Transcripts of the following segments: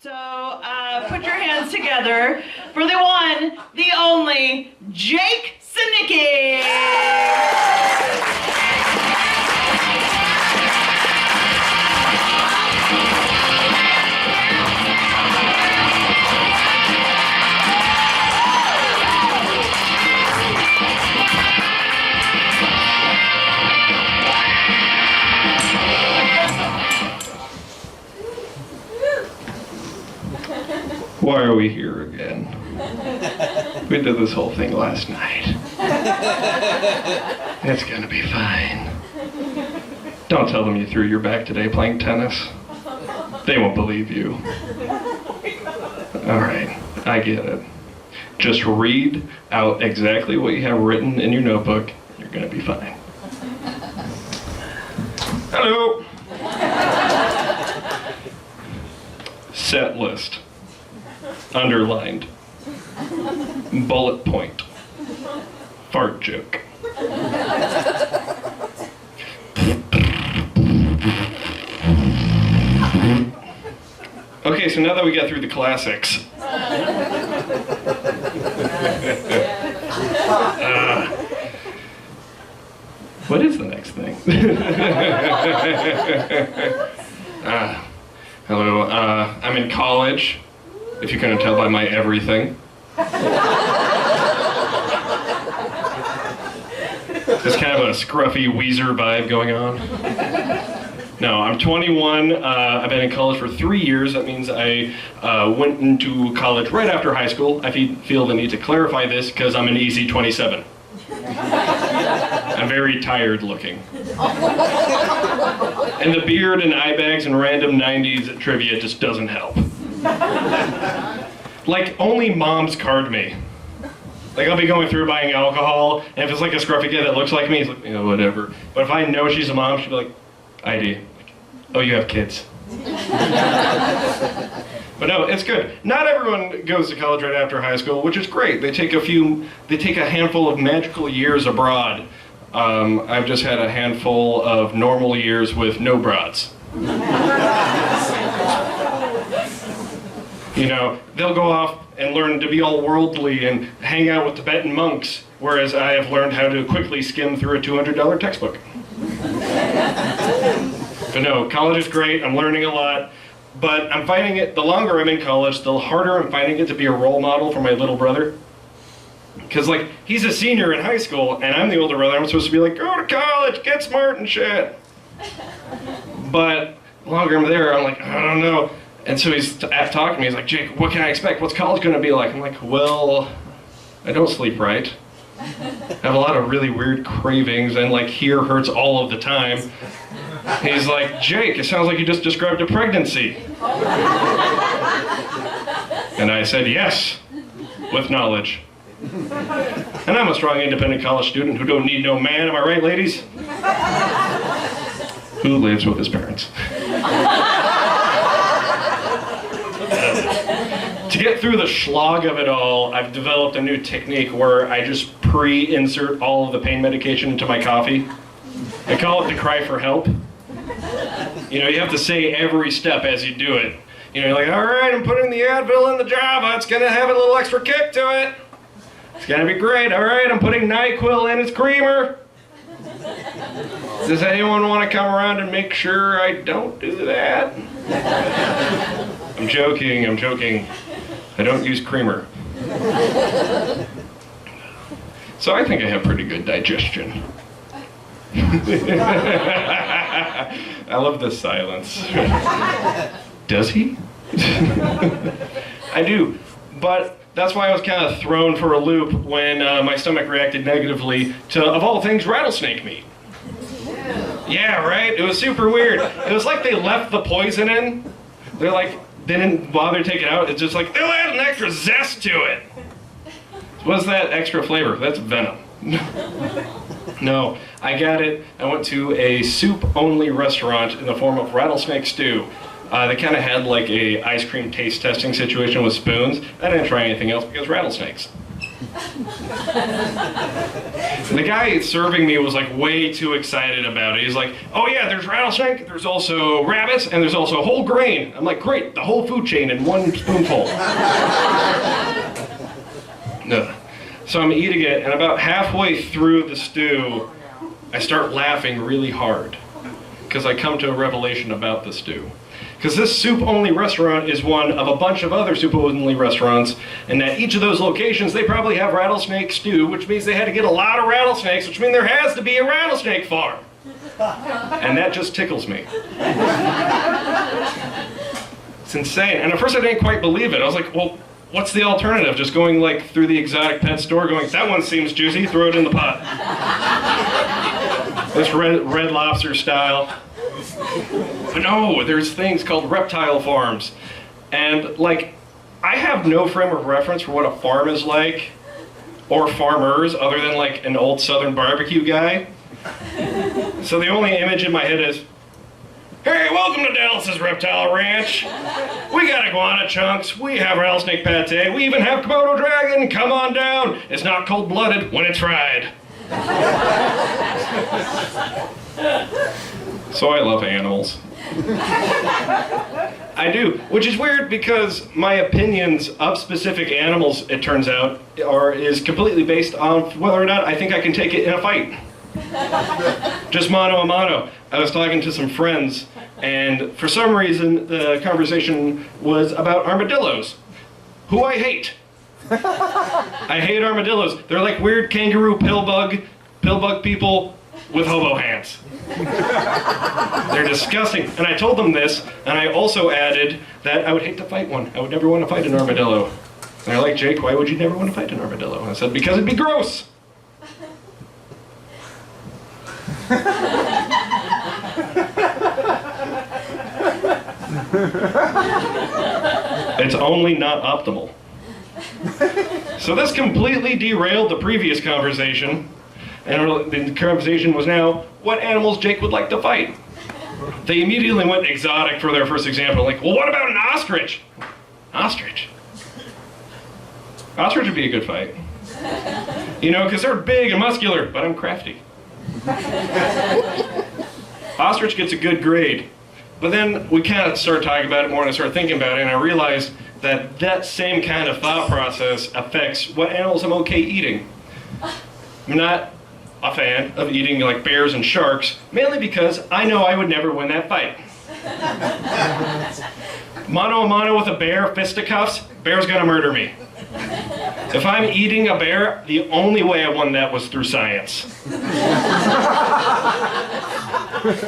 So put your hands together for the one, the only, Jake Sinicki. Why are we here again? We did this whole thing last night. It's gonna be fine. Don't tell them you threw your back today playing tennis. They won't believe you. Alright, I get it. Just read out exactly what you have written in your notebook. You're gonna be fine. Hello! Set list. Underlined. Bullet point. Fart joke. Okay, so now that we got through the classics. What is the next thing? Hello, I'm in college. If you couldn't tell by my everything. There's kind of a scruffy Weezer vibe going on. No, I'm 21. I've been in college for 3 years. That means I went into college right after high school. I feel the need to clarify this because I'm an easy 27. I'm very tired looking. And the beard and eye bags and random 90s trivia just doesn't help. Like, only moms card me. Like, I'll be going through buying alcohol, and if it's like a scruffy kid that looks like me, it's like, you know, whatever. But if I know she's a mom, she'll be like, ID. Like, oh, you have kids. But no, it's good. Not everyone goes to college right after high school, which is great. They take a handful of magical years abroad. I've just had a handful of normal years with no broads. You know, they'll go off and learn to be all worldly and hang out with Tibetan monks, whereas I have learned how to quickly skim through a $200 textbook. But no, college is great, I'm learning a lot, but I'm finding it, the longer I'm in college, the harder I'm finding it to be a role model for my little brother. Because, like, he's a senior in high school, and I'm the older brother, I'm supposed to be like, go to college, get smart and shit. But the longer I'm there, I'm like, I don't know. And so he's talking to me, he's like, Jake, what can I expect? What's college gonna be like? I'm like, well, I don't sleep right. I have a lot of really weird cravings, and like here hurts all of the time. He's like, Jake, it sounds like you just described a pregnancy. And I said, yes, with knowledge. And I'm a strong, independent college student who don't need no man, am I right, ladies? Who lives with his parents. To get through the schlag of it all, I've developed a new technique where I just pre-insert all of the pain medication into my coffee. I call it the cry for help. You know, you have to say every step as you do it. You know, you're like, all right, I'm putting the Advil in the Java. It's gonna have a little extra kick to it. It's gonna be great. All right, I'm putting NyQuil in its creamer. Does anyone want to come around and make sure I don't do that? I'm joking, I'm joking. I don't use creamer. So I think I have pretty good digestion. I love this silence. Does he? I do, but that's why I was kind of thrown for a loop when my stomach reacted negatively to, of all things, rattlesnake meat. Yeah, right? It was super weird. It was like they left the poison in. They're like, they didn't bother to take it out. It's just like, they'll add an extra zest to it. What's that extra flavor? That's venom. No, I got it. I went to a soup-only restaurant in the form of rattlesnake stew. They kind of had like a ice cream taste testing situation with spoons. I didn't try anything else because rattlesnakes. The guy serving me was like way too excited about it. He's like, oh yeah, there's rattlesnake, there's also rabbits, and there's also whole grain. I'm like, great, the whole food chain in one spoonful. No. So I'm eating it, and about halfway through the stew, I start laughing really hard because I come to a revelation about the stew. Because this soup-only restaurant is one of a bunch of other soup-only restaurants, and at each of those locations, they probably have rattlesnake stew, which means they had to get a lot of rattlesnakes, which means there has to be a rattlesnake farm. And that just tickles me. It's insane. And at first I didn't quite believe it. I was like, well, what's the alternative? Just going like through the exotic pet store going, that one seems juicy, throw it in the pot. This red lobster style. But no, there's things called reptile farms. And like, I have no frame of reference for what a farm is like, or farmers, other than like an old southern barbecue guy. So the only image in my head is, hey, welcome to Dallas's Reptile Ranch. We got iguana chunks, we have rattlesnake pate, we even have Komodo dragon, come on down. It's not cold-blooded when it's fried. So I love animals. I do, which is weird because my opinions of specific animals, it turns out, is completely based on whether or not I think I can take it in a fight. Just mano a mano. I was talking to some friends, and for some reason the conversation was about armadillos, who I hate. I hate armadillos. They're like weird kangaroo pill bug people with hobo hands. They're disgusting. And I told them this, and I also added that I would hate to fight one. I would never want to fight an armadillo. And they're like, Jake, why would you never want to fight an armadillo? And I said, because it'd be gross. It's only not optimal. So this completely derailed the previous conversation. And the conversation was now, what animals Jake would like to fight? They immediately went exotic for their first example. Like, well, what about an ostrich? Ostrich? Ostrich would be a good fight. You know, because they're big and muscular, but I'm crafty. Ostrich gets a good grade. But then we kind of started talking about it more, and I started thinking about it, and I realized that that same kind of thought process affects what animals I'm okay eating. I'm not a fan of eating like bears and sharks, mainly because I know I would never win that fight. Mano a mano with a bear, fisticuffs, bear's gonna murder me. If I'm eating a bear, the only way I won that was through science.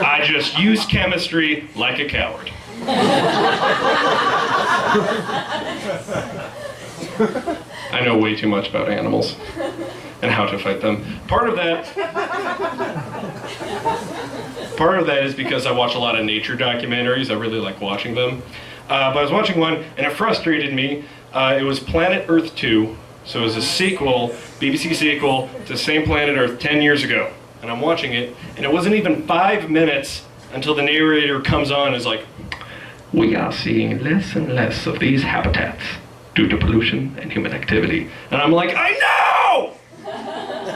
I just used chemistry like a coward. I know way too much about animals and how to fight them. Part of that is because I watch a lot of nature documentaries. I really like watching them. But I was watching one, and it frustrated me. It was Planet Earth 2. So it was a sequel, BBC sequel, to the same Planet Earth 10 years ago. And I'm watching it, and it wasn't even 5 minutes until the narrator comes on and is like, we are seeing less and less of these habitats due to pollution and human activity. And I'm like, I know!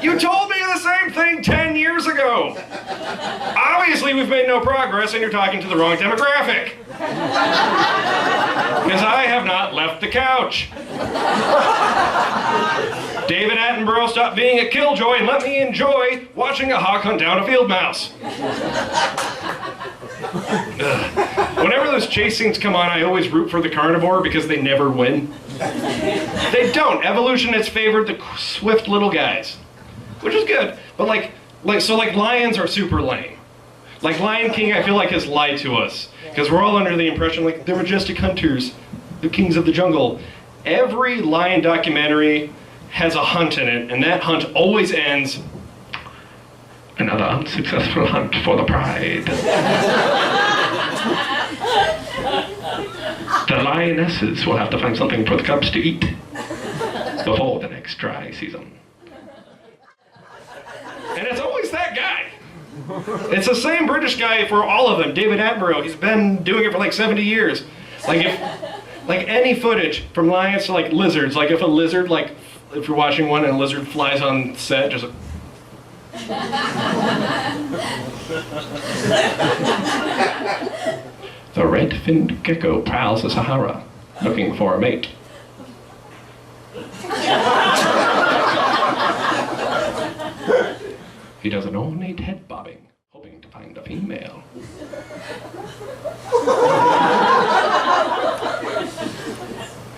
You told me the same thing 10 years ago. Obviously we've made no progress and you're talking to the wrong demographic. Because I have not left the couch. David Attenborough stopped being a killjoy and let me enjoy watching a hawk hunt down a field mouse. Whenever those chase scenes come on, I always root for the carnivore because they never win. They don't. Evolution has favored the swift little guys, which is good. But like lions are super lame. Like Lion King, I feel like has lied to us because we're all under the impression like they're majestic hunters, the kings of the jungle. Every lion documentary has a hunt in it, and that hunt always ends another unsuccessful hunt for the pride. The lionesses will have to find something for the cubs to eat before the next dry season. And it's always that guy. It's the same British guy for all of them, David Attenborough. He's been doing it for like 70 years. Like any footage from lions to like lizards, like if a lizard like if you're watching one and a lizard flies on set, just like, the red-finned gecko prowls the Sahara, looking for a mate. He does an ornate head bobbing, hoping to find a female.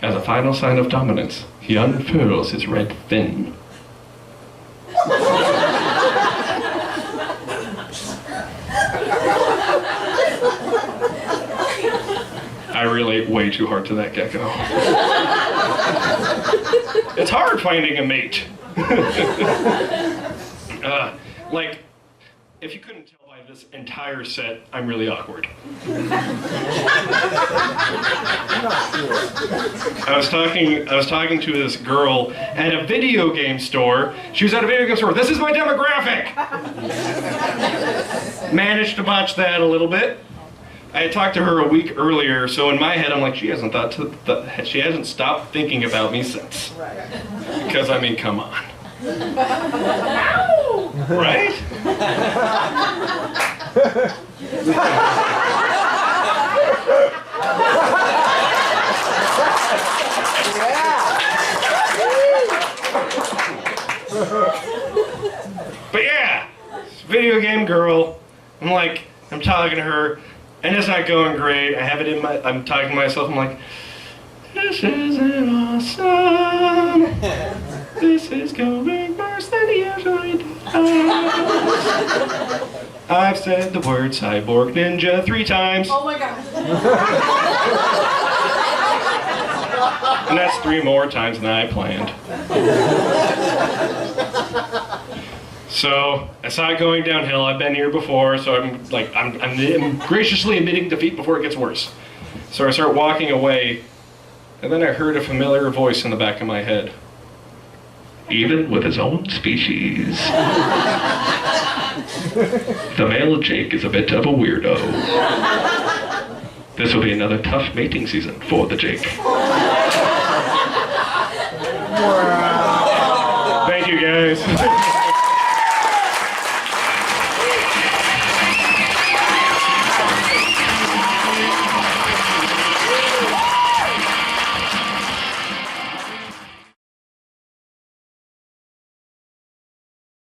As a final sign of dominance, he unfurls his red fin. I relate way too hard to that gecko. It's hard finding a mate. Like, if you couldn't tell by this entire set, I'm really awkward. I was talking to this girl at a video game store. She was at a video game store. This is my demographic. Managed to botch that a little bit. I had talked to her a week earlier, so in my head I'm like, she hasn't she hasn't stopped thinking about me since. Because I mean, come on. Right? But yeah, video game girl. I'm talking to her, and it's not going great. I'm talking to myself, I'm like, this isn't awesome. This is going worse than it usually does. I've said the word cyborg ninja 3 times. Oh my god. And that's 3 more times than I planned. So I saw it going downhill. I've been here before, so I'm graciously admitting defeat before it gets worse. So I start walking away, and then I heard a familiar voice in the back of my head. Even with his own species, the male Jake is a bit of a weirdo. This will be another tough mating season for the Jake. Wow. Thank you, guys.